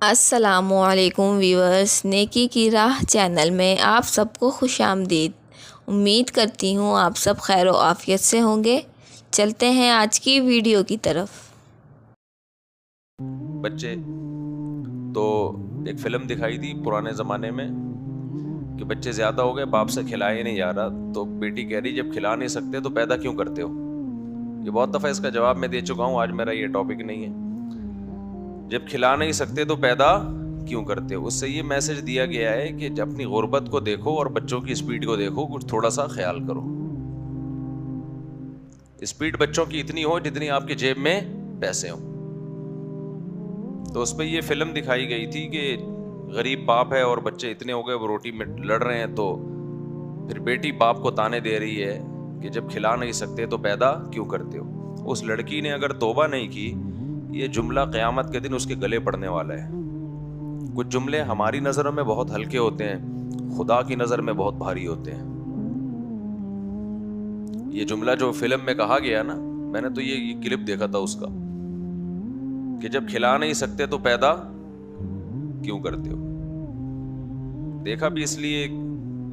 السلام علیکم ویورز، نیکی کی راہ چینل میں آپ سب کو خوش آمدید۔ امید کرتی ہوں آپ سب خیر و عافیت سے ہوں گے۔ چلتے ہیں آج کی ویڈیو کی طرف۔ بچے تو ایک فلم دکھائی تھی پرانے زمانے میں کہ بچے زیادہ ہو گئے، باپ سے کھلایا ہی نہیں جا رہا، تو بیٹی کہہ رہی جب کھلا نہیں سکتے تو پیدا کیوں کرتے ہو۔ یہ بہت دفعہ اس کا جواب میں دے چکا ہوں، آج میرا یہ ٹاپک نہیں ہے۔ جب کھلا نہیں سکتے تو پیدا کیوں کرتے ہو، اس سے یہ میسج دیا گیا ہے کہ اپنی غربت کو دیکھو اور بچوں کی اسپیڈ کو دیکھو، کچھ تھوڑا سا خیال کرو۔ اسپیڈ بچوں کی اتنی ہو جتنی آپ کے جیب میں پیسے ہوں۔ تو اس پہ یہ فلم دکھائی گئی تھی کہ غریب باپ ہے اور بچے اتنے ہو گئے وہ روٹی میں لڑ رہے ہیں، تو پھر بیٹی باپ کو تانے دے رہی ہے کہ جب کھلا نہیں سکتے تو پیدا کیوں کرتے ہو۔ اس لڑکی نے اگر توبہ نہیں کی، یہ جملہ قیامت کے دن اس کے گلے پڑنے والا ہے۔ کچھ جملے ہماری نظروں میں بہت ہلکے ہوتے ہیں، خدا کی نظر میں بہت بھاری ہوتے ہیں۔ یہ جملہ جو فلم میں کہا گیا نا، میں نے تو یہ کلپ دیکھا تھا اس کا کہ جب کھلا نہیں سکتے تو پیدا کیوں کرتے ہو۔ دیکھا بھی اس لیے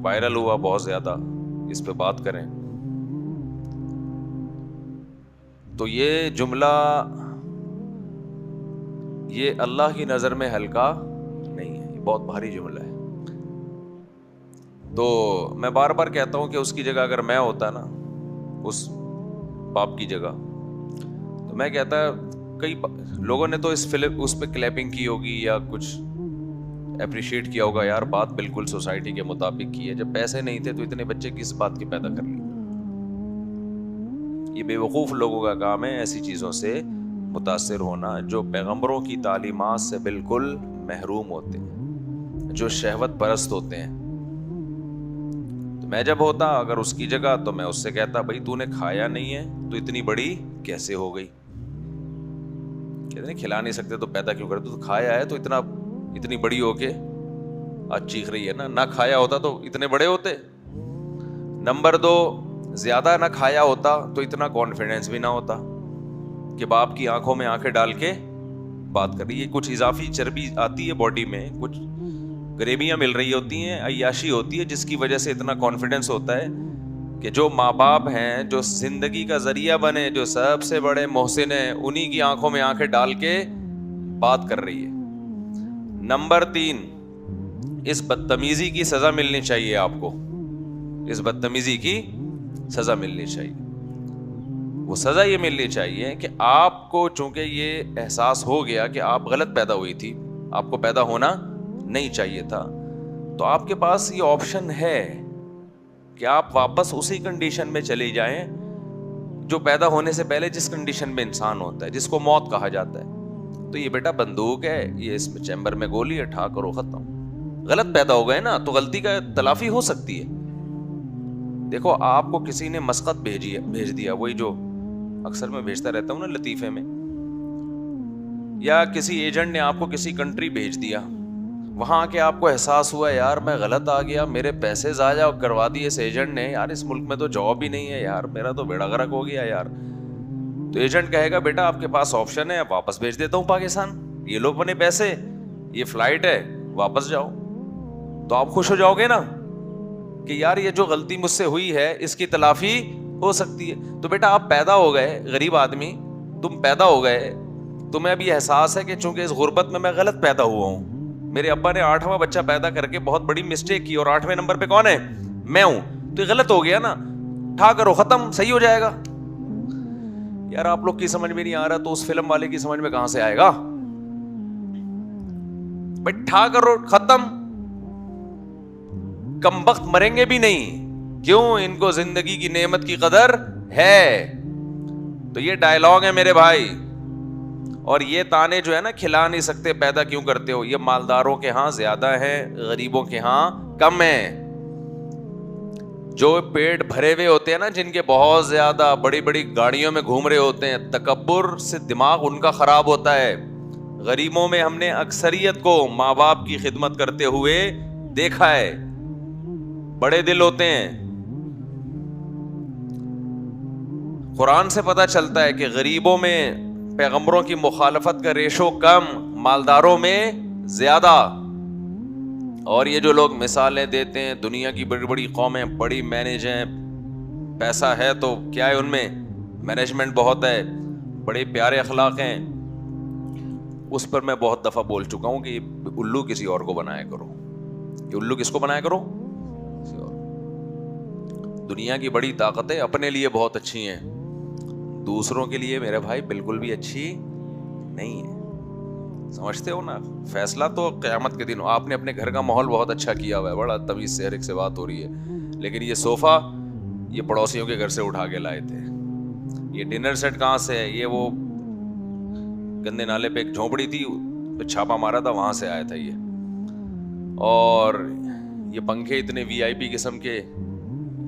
وائرل ہوا بہت زیادہ، اس پہ بات کریں۔ تو یہ جملہ یہ اللہ کی نظر میں ہلکا نہیں ہے، یہ بہت بھاری جملہ ہے۔ تو میں بار بار کہتا ہوں کہ اس کی جگہ اگر میں ہوتا نا، اس باپ کی جگہ، تو میں کہتا، کئی لوگوں نے تو اس فلم اس پہ کلیپنگ کی ہوگی یا کچھ اپریشیٹ کیا ہوگا، یار بات بالکل سوسائٹی کے مطابق کی ہے، جب پیسے نہیں تھے تو اتنے بچے کس بات کے پیدا کر لیے۔ یہ بے وقوف لوگوں کا کام ہے ایسی چیزوں سے متاثر ہونا جو پیغمبروں کی تعلیمات سے بالکل محروم ہوتے ہیں، جو شہوت پرست ہوتے ہیں۔ تو میں جب ہوتا اگر اس کی جگہ، تو میں اس سے کہتا بھائی تو نے کھایا نہیں ہے تو اتنی بڑی کیسے ہو گئی۔ کہتے ہیں کھلا نہیں سکتے تو پیدا کیوں کرتے، تو کھایا ہے تو اتنی بڑی ہو کے آج چیخ رہی ہے نا، نہ کھایا ہوتا تو اتنے بڑے ہوتے۔ نمبر 2، زیادہ نہ کھایا ہوتا تو اتنا کانفیڈنس بھی نہ ہوتا کہ باپ کی آنکھوں میں آنکھیں ڈال کے بات کر رہی ہے۔ کچھ اضافی چربی آتی ہے باڈی میں، کچھ گریبیاں مل رہی ہوتی ہیں، عیاشی ہوتی ہے، جس کی وجہ سے اتنا کانفیڈنس ہوتا ہے کہ جو ماں باپ ہیں، جو زندگی کا ذریعہ بنے، جو سب سے بڑے محسن ہیں، انہی کی آنکھوں میں آنکھیں ڈال کے بات کر رہی ہے۔ نمبر 3، اس بدتمیزی کی سزا ملنی چاہیے آپ کو، اس بدتمیزی کی سزا ملنی چاہیے۔ وہ سزا یہ ملنی چاہیے کہ آپ کو چونکہ یہ احساس ہو گیا کہ آپ غلط پیدا ہوئی تھی، آپ کو پیدا ہونا نہیں چاہیے تھا، تو آپ کے پاس یہ آپشن ہے کہ آپ واپس اسی کنڈیشن میں چلے جائیں جو پیدا ہونے سے پہلے جس کنڈیشن میں انسان ہوتا ہے، جس کو موت کہا جاتا ہے۔ تو یہ بیٹا بندوق ہے، یہ اس میں چیمبر میں گولی ہے، ٹھا کرو ختم۔ غلط پیدا ہو گئے نا تو غلطی کا تلافی ہو سکتی ہے۔ دیکھو آپ کو کسی نے مسقط بھیج دیا، وہی جو اکثر میں بھیجتا رہتا ہوں نا لطیفے میں، یا کسی ایجنٹ نے آپ کو کسی کنٹری بھیج دیا، وہاں آ کے آپ کو احساس ہوا یار میں غلط آ گیا، میرے پیسے ضائع کروا دیے اس ایجنٹ نے، یار اس ملک میں تو جاب ہی نہیں ہے، یار میرا تو بیڑا غرق ہو گیا یار۔ تو ایجنٹ کہے گا بیٹا آپ کے پاس آپشن ہے، واپس بھیج دیتا ہوں پاکستان، یہ لو اپنے پیسے، یہ فلائٹ ہے، واپس جاؤ۔ تو آپ خوش ہو جاؤ گے نا کہ یار یہ جو غلطی مجھ سے ہوئی ہے اس کی تلافی ہو سکتی ہے۔ تو بیٹا آپ پیدا ہو گئے، غریب آدمی تم پیدا ہو گئے، تمہیں ابھی احساس ہے کہ چونکہ اس غربت میں غلط پیدا ہوا ہوں، میرے ابا نے 8واں بچہ پیدا کر کے بہت بڑی مسٹیک کی اور 8ویں نمبر پہ کون ہے؟ میں ہوں، تو یہ غلط ہو گیا نا، ٹھا کرو ختم، صحیح ہو جائے گا۔ یار آپ لوگ کی سمجھ میں نہیں آ رہا تو اس فلم والے کی سمجھ میں کہاں سے آئے گا؟ بھائی ٹھا کرو ختم، کم بخت مریں گے بھی نہیں، کیوں؟ ان کو زندگی کی نعمت کی قدر ہے۔ تو یہ ڈائلاگ ہے میرے بھائی، اور یہ تانے جو ہے نا کھلا نہیں سکتے پیدا کیوں کرتے ہو، یہ مالداروں کے ہاں زیادہ ہیں، غریبوں کے ہاں کم ہیں۔ جو پیٹ بھرے ہوئے ہوتے ہیں نا، جن کے بہت زیادہ بڑی بڑی گاڑیوں میں گھوم رہے ہوتے ہیں، تکبر سے دماغ ان کا خراب ہوتا ہے۔ غریبوں میں ہم نے اکثریت کو ماں باپ کی خدمت کرتے ہوئے دیکھا ہے، بڑے دل ہوتے ہیں۔ قرآن سے پتہ چلتا ہے کہ غریبوں میں پیغمبروں کی مخالفت کا ریشو کم، مالداروں میں زیادہ. اور یہ جو لوگ مثالیں دیتے ہیں دنیا کی بڑی بڑی قومیں بڑی مینیج ہیں, پیسہ ہے تو کیا ہے ان میں, مینجمنٹ بہت ہے, بڑے پیارے اخلاق ہیں, اس پر میں بہت دفعہ بول چکا ہوں کہ یہ الو کسی اور کو بنایا کرو. یہ الو کس کو بنایا کرو, کسی اور. دنیا کی بڑی طاقتیں اپنے لیے بہت اچھی ہیں, دوسروں کے لیے میرے بھائی بالکل بھی اچھی نہیں ہے. سمجھتے ہو نا, فیصلہ تو قیامت کے دن ہو. آپ نے اپنے گھر کا ماحول بہت اچھا کیا ہوا ہے, بڑا تمیز سے ہر ایک سے بات ہو رہی ہے, لیکن یہ صوفہ یہ پڑوسیوں کے گھر سے اٹھا کے لائے تھے. یہ ڈنر سیٹ کہاں سے ہے, یہ وہ گندے نالے پہ ایک جھونپڑی تھی پہ چھاپا مارا تھا, وہاں سے آیا تھا یہ. اور یہ پنکھے اتنے وی آئی پی قسم کے,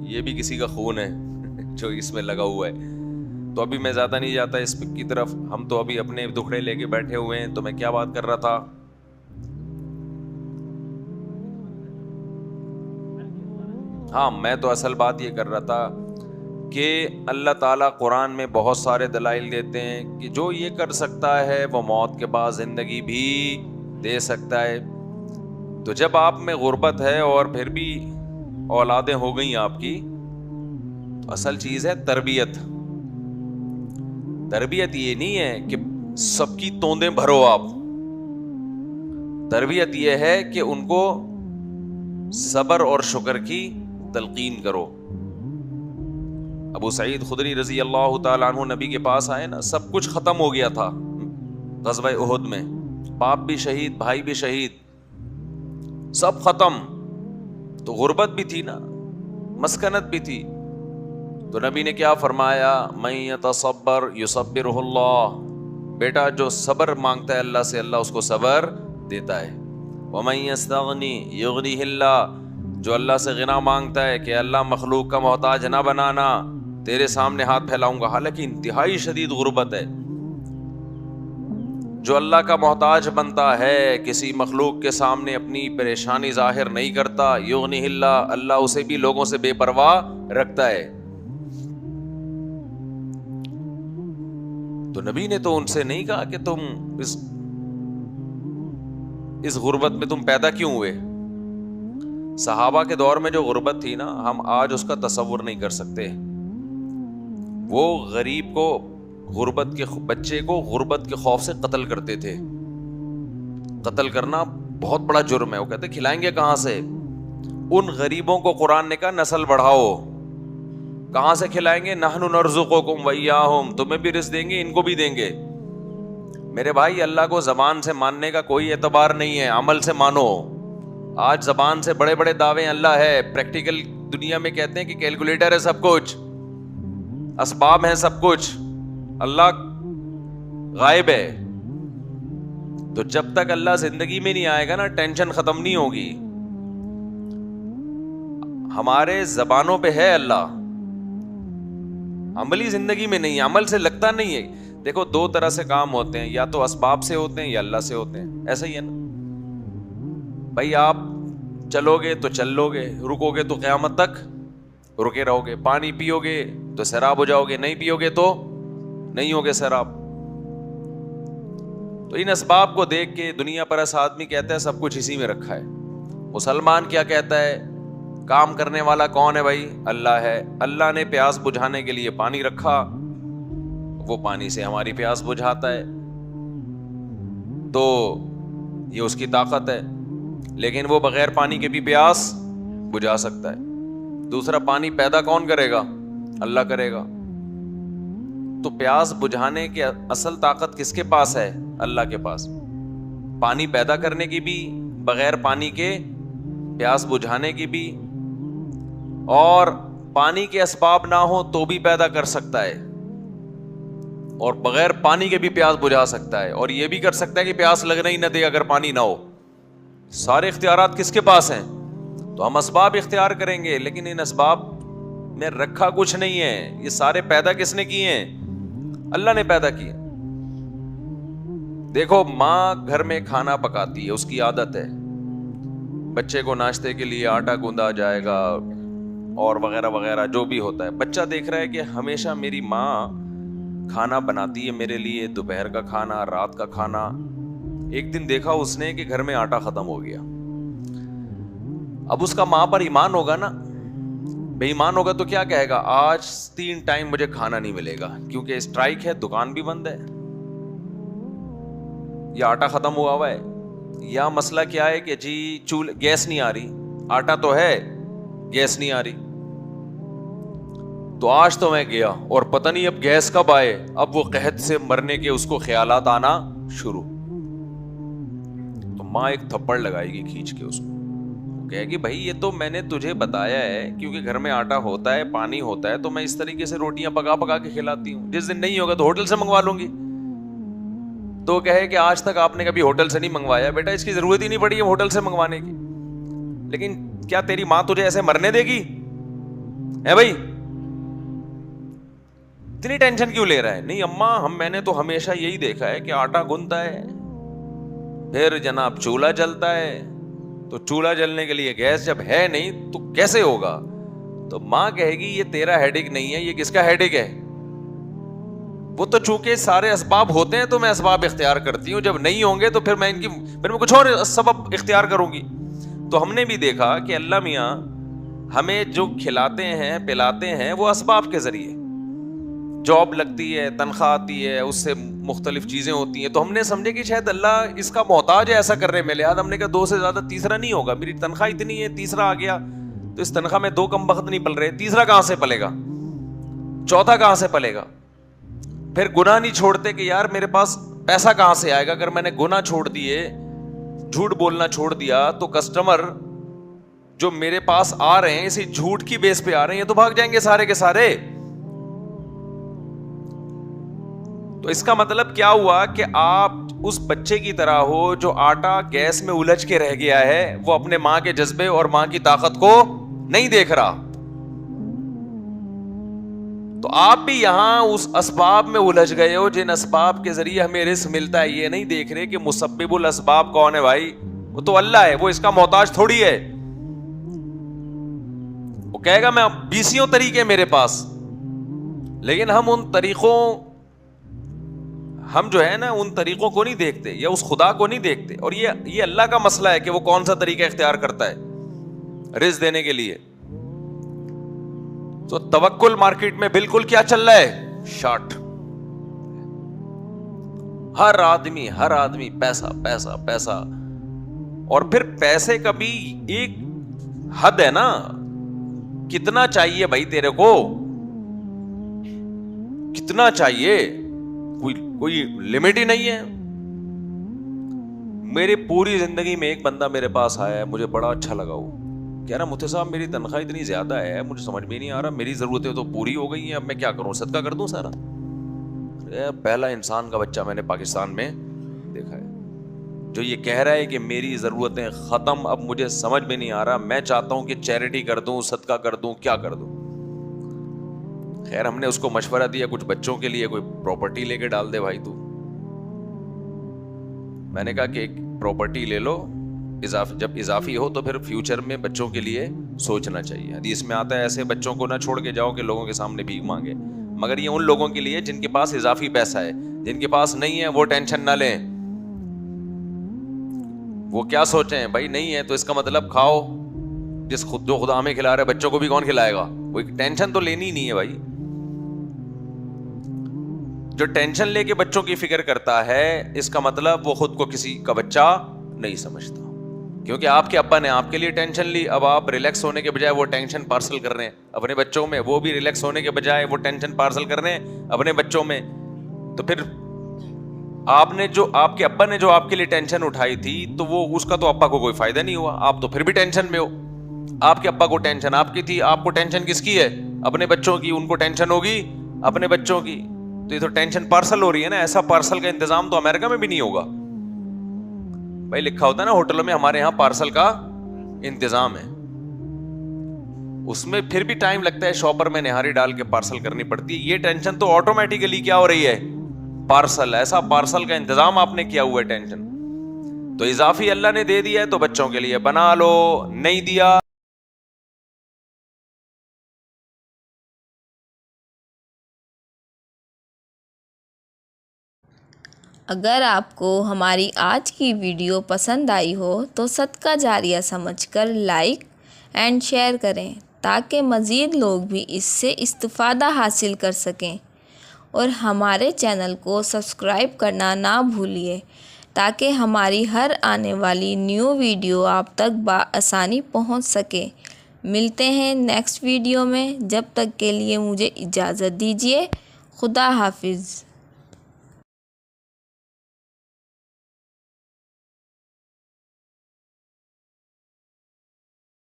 یہ بھی کسی کا خون ہے جو اس میں لگا ہوا ہے. تو ابھی میں زیادہ نہیں جاتا اس کی طرف, ہم تو ابھی اپنے دکھڑے لے کے بیٹھے ہوئے ہیں. تو میں کیا بات کر رہا تھا, ہاں میں تو اصل بات یہ کر رہا تھا کہ اللہ تعالیٰ قرآن میں بہت سارے دلائل دیتے ہیں کہ جو یہ کر سکتا ہے وہ موت کے بعد زندگی بھی دے سکتا ہے. تو جب آپ میں غربت ہے اور پھر بھی اولادیں ہو گئیں آپ کی, تو اصل چیز ہے تربیت. تربیت یہ نہیں ہے کہ سب کی توندیں بھرو آپ, تربیت یہ ہے کہ ان کو صبر اور شکر کی تلقین کرو. ابو سعید خدری رضی اللہ تعالیٰ عنہ نبی کے پاس آئے نا, سب کچھ ختم ہو گیا تھا غزوہ احد میں, باپ بھی شہید, بھائی بھی شہید, سب ختم. تو غربت بھی تھی نا, مسکنت بھی تھی. تو نبی نے کیا فرمایا, من یتصبر یصبرہ اللہ, بیٹا جو صبر مانگتا ہے اللہ سے, اللہ اس کو صبر دیتا ہے. ومن یستغنی یغنیہ اللہ, جو اللہ سے غنا مانگتا ہے کہ اللہ مخلوق کا محتاج نہ بنانا, تیرے سامنے ہاتھ پھیلاؤں گا. حالانکہ انتہائی شدید غربت ہے. جو اللہ کا محتاج بنتا ہے, کسی مخلوق کے سامنے اپنی پریشانی ظاہر نہیں کرتا, یغنیہ اللہ, اللہ اسے بھی لوگوں سے بے پرواہ رکھتا ہے. تو نبی نے تو ان سے نہیں کہا کہ تم اس غربت میں تم پیدا کیوں ہوئے. صحابہ کے دور میں جو غربت تھی نا, ہم آج اس کا تصور نہیں کر سکتے. وہ غریب کو, غربت کے بچے کو غربت کے خوف سے قتل کرتے تھے. قتل کرنا بہت بڑا جرم ہے. وہ کہتے کھلائیں گے کہاں سے. ان غریبوں کو قرآن نے کہا نسل بڑھاؤ. کہاں سے کھلائیں گے, نحن نرزقکم وایاہم, تمہیں بھی رزق دیں گے ان کو بھی دیں گے. میرے بھائی اللہ کو زبان سے ماننے کا کوئی اعتبار نہیں ہے, عمل سے مانو. آج زبان سے بڑے بڑے دعوے اللہ ہے, پریکٹیکل دنیا میں کہتے ہیں کہ کیلکولیٹر ہے سب کچھ, اسباب ہیں سب کچھ, اللہ غائب ہے. تو جب تک اللہ زندگی میں نہیں آئے گا نا, ٹینشن ختم نہیں ہوگی. ہمارے زبانوں پہ ہے اللہ, عملی زندگی میں نہیں, عمل سے لگتا نہیں ہے. دیکھو دو طرح سے کام ہوتے ہیں, یا تو اسباب سے ہوتے ہیں یا اللہ سے ہوتے ہیں. ایسا ہی ہے نا بھائی, آپ چلو گے تو چل لو گے, رکو گے تو قیامت تک رکے رہو گے. پانی پیو گے تو سیراب ہو جاؤ گے, نہیں پیو گے تو نہیں ہوگے سیراب. تو ان اسباب کو دیکھ کے دنیا پرست آدمی کہتا ہے سب کچھ اسی میں رکھا ہے. مسلمان کیا کہتا ہے, کام کرنے والا کون ہے بھائی, اللہ ہے. اللہ نے پیاس بجھانے کے لیے پانی رکھا, وہ پانی سے ہماری پیاس بجھاتا ہے, تو یہ اس کی طاقت ہے. لیکن وہ بغیر پانی کے بھی پیاس بجھا سکتا ہے. دوسرا, پانی پیدا کون کرے گا, اللہ کرے گا. تو پیاس بجھانے کی اصل طاقت کس کے پاس ہے, اللہ کے پاس. پانی پیدا کرنے کی بھی, بغیر پانی کے پیاس بجھانے کی بھی, اور پانی کے اسباب نہ ہو تو بھی پیدا کر سکتا ہے, اور بغیر پانی کے بھی پیاس بجھا سکتا ہے, اور یہ بھی کر سکتا ہے کہ پیاس لگنا ہی نہ دے اگر پانی نہ ہو. سارے اختیارات کس کے پاس ہیں. تو ہم اسباب اختیار کریں گے, لیکن ان اسباب میں رکھا کچھ نہیں ہے. یہ سارے پیدا کس نے کیے ہیں, اللہ نے پیدا کیے. دیکھو ماں گھر میں کھانا پکاتی ہے, اس کی عادت ہے, بچے کو ناشتے کے لیے آٹا گوندا جائے گا اور وغیرہ وغیرہ جو بھی ہوتا ہے. بچہ دیکھ رہا ہے کہ ہمیشہ میری ماں کھانا بناتی ہے میرے لیے, دوپہر کا کھانا, رات کا کھانا, ایک دن دیکھا اس نے کہ گھر میں آٹا ختم ہو گیا. اب اس کا ماں پر ایمان ہوگا نا, بے ایمان ہوگا تو کیا کہے گا, آج 3 ٹائم مجھے کھانا نہیں ملے گا کیونکہ اسٹرائک ہے, دکان بھی بند ہے, یا آٹا ختم ہوا ہے, یا مسئلہ کیا ہے کہ جی گیس نہیں آ رہی, آٹا تو ہے گیس نہیں آ رہی. تو آج تو میں گیا اور پتہ نہیں اب گیس کب آئے. اب وہ قحط سے مرنے کے اس کو خیالات آنا شروع. تو ماں ایک تھپڑ لگائے گی کھینچ کے اس کو, کہے گی بھائی یہ تو میں نے تجھے بتایا ہے کیونکہ گھر میں آٹا ہوتا ہے, پانی ہوتا ہے, تو میں اس طریقے سے روٹیاں پکا پکا کے کھلاتی ہوں. جس دن نہیں ہوگا تو ہوٹل سے منگوا لوں گی. تو کہے کہ آج تک آپ نے کبھی ہوٹل سے نہیں منگوایا. بیٹا اس کی ضرورت ہی نہیں پڑی ہے ہوٹل سے منگوانے کی, لیکن کیا تیری ماں تجھے ایسے مرنے دے گی ہے بھائی؟ اتنی ٹینشن کیوں لے رہا ہے؟ نہیں اماں, میں نے تو ہمیشہ یہی دیکھا ہے کہ آٹا گنتا ہے, پھر جناب چولہا جلتا ہے, تو چولہا جلنے کے لیے گیس جب ہے نہیں تو کیسے ہوگا؟ تو ماں کہے گی یہ تیرا ہیڈک نہیں ہے, یہ کس کا ہیڈک ہے؟ وہ تو چونکہ سارے اسباب ہوتے ہیں تو میں اسباب اختیار کرتی ہوں, جب نہیں ہوں گے تو پھر میں کچھ اور سبب اختیار کروں گی. تو ہم نے بھی دیکھا کہ اللہ میاں ہمیں جو کھلاتے ہیں پلاتے ہیں وہ اسباب کے ذریعے, جاب لگتی ہے, تنخواہ آتی ہے, اس سے مختلف چیزیں ہوتی ہیں. تو ہم نے سمجھے کہ شاید اللہ اس کا محتاج ہے ایسا کرنے میں, لہٰذا ہم نے کہا 2 سے زیادہ تیسرا نہیں ہوگا. میری تنخواہ اتنی ہے, تیسرا آ گیا تو اس تنخواہ میں 2 کم بخت نہیں پل رہے, تیسرا کہاں سے پلے گا, چوتھا کہاں سے پلے گا؟ پھر گناہ نہیں چھوڑتے کہ یار میرے پاس پیسہ کہاں سے آئے گا. اگر میں نے گناہ چھوڑ دیے, جھوٹ بولنا چھوڑ دیا, تو کسٹمر جو میرے پاس آ رہے ہیں اسی جھوٹ کی بیس پہ آ رہے ہیں, یہ تو بھاگ جائیں گے سارے کے سارے. تو اس کا مطلب کیا ہوا کہ آپ اس بچے کی طرح ہو جو آٹا گیس میں الجھ کے رہ گیا ہے, وہ اپنے ماں کے جذبے اور ماں کی طاقت کو نہیں دیکھ رہا. تو آپ بھی یہاں اس اسباب میں الجھ گئے ہو جن اسباب کے ذریعے ہمیں رزق ملتا ہے. یہ نہیں دیکھ رہے کہ مسبب الاسباب کون ہے بھائی, وہ تو اللہ ہے, وہ اس کا محتاج تھوڑی ہے. وہ کہے گا میں 20 طریقے میرے پاس, لیکن ہم جو ہے نا ان طریقوں کو نہیں دیکھتے یا اس خدا کو نہیں دیکھتے. اور یہ اللہ کا مسئلہ ہے کہ وہ کون سا طریقہ اختیار کرتا ہے رزق دینے کے لیے. تو توکل مارکیٹ میں بالکل کیا چل رہا ہے, شارٹ. ہر آدمی پیسہ پیسہ پیسہ. اور پھر پیسے کا بھی ایک حد ہے نا, کتنا چاہیے بھائی تیرے کو, کتنا چاہیے, کوئی لمٹ ہی نہیں ہے. میری پوری زندگی میں ایک بندہ میرے پاس آیا ہے, مجھے بڑا اچھا لگا. وہ کہہ رہا مفتی صاحب میری تنخواہ اتنی زیادہ ہے, مجھے سمجھ میں نہیں آ رہا, میری ضرورتیں تو پوری ہو گئی ہیں, اب میں کیا کروں, صدقہ کر دوں سارا. پہلا انسان کا بچہ میں نے پاکستان میں دیکھا ہے جو یہ کہہ رہا ہے کہ میری ضرورتیں ختم, اب مجھے سمجھ میں نہیں آ رہا, میں چاہتا ہوں کہ چیریٹی کر دوں, صدقہ کر دوں, کیا کر دوں. خیر ہم نے اس کو مشورہ دیا کچھ بچوں کے لیے کوئی پراپرٹی لے کے ڈال دے بھائی تو. میں نے کہا کہ ایک پراپرٹی لے لو, جب اضافی ہو تو پھر فیوچر میں بچوں کے لیے سوچنا چاہیے. حدیث میں آتا ہے ایسے بچوں کو نہ چھوڑ کے جاؤ کہ لوگوں کے سامنے بھیک مانگے, مگر یہ ان لوگوں کے لیے جن کے پاس اضافی پیسہ ہے. جن کے پاس نہیں ہے وہ ٹینشن نہ لیں. وہ کیا سوچیں بھائی, نہیں ہے تو اس کا مطلب کھاؤ, جو خدا ہمیں کھلا رہا ہے بچوں کو بھی کون کھلائے گا. کوئی ٹینشن تو لینی ہی نہیں ہے بھائی. جو ٹینشن لے کے بچوں کی فکر کرتا ہے اس کا مطلب وہ خود کو کسی کا بچہ نہیں سمجھتا, کیونکہ آپ کے ابا نے آپ کے لیے ٹینشن لی, اب آپ ریلیکس ہونے کے بجائے وہ ٹینشن پارسل کر رہے ہیں اپنے بچوں میں, وہ بھی ریلیکس ہونے کے بجائے وہ ٹینشن پارسل کر رہے ہیں اپنے بچوں میں. تو پھر آپ کے ابا نے جو آپ کے لیے ٹینشن اٹھائی تھی تو وہ اس کا تو ابا کو کوئی فائدہ نہیں ہوا, آپ تو پھر بھی ٹینشن میں ہو. آپ کے ابا کو ٹینشن آپ کی تھی, آپ کو ٹینشن کس کی ہے, اپنے بچوں کی, ان کو ٹینشن ہوگی اپنے بچوں کی. تو یہ تو ٹینشن پارسل ہو رہی ہے نا. ایسا پارسل کا انتظام تو امریکہ میں بھی نہیں ہوگا بھائی. لکھا ہوتا ہے نا ہوٹلوں میں, ہمارے یہاں پارسل کا انتظام ہے. اس میں پھر بھی ٹائم لگتا ہے, شاپر میں نہاری ڈال کے پارسل کرنی پڑتی ہے. یہ ٹینشن تو آٹومیٹیکلی کیا ہو رہی ہے, پارسل. ایسا پارسل کا انتظام آپ نے کیا ہوا ہے ٹینشن. تو اضافی اللہ نے دے دیا ہے تو بچوں کے لیے بنا لو, نہیں دیا اگر آپ کو ہماری آج کی ویڈیو پسند آئی ہو تو صدقہ جاریہ سمجھ کر لائک اینڈ شیئر کریں تاکہ مزید لوگ بھی اس سے استفادہ حاصل کر سکیں، اور ہمارے چینل کو سبسکرائب کرنا نہ بھولیے تاکہ ہماری ہر آنے والی نیو ویڈیو آپ تک بآسانی پہنچ سکے۔ ملتے ہیں نیکسٹ ویڈیو میں، جب تک کے لیے مجھے اجازت دیجیے۔ خدا حافظ۔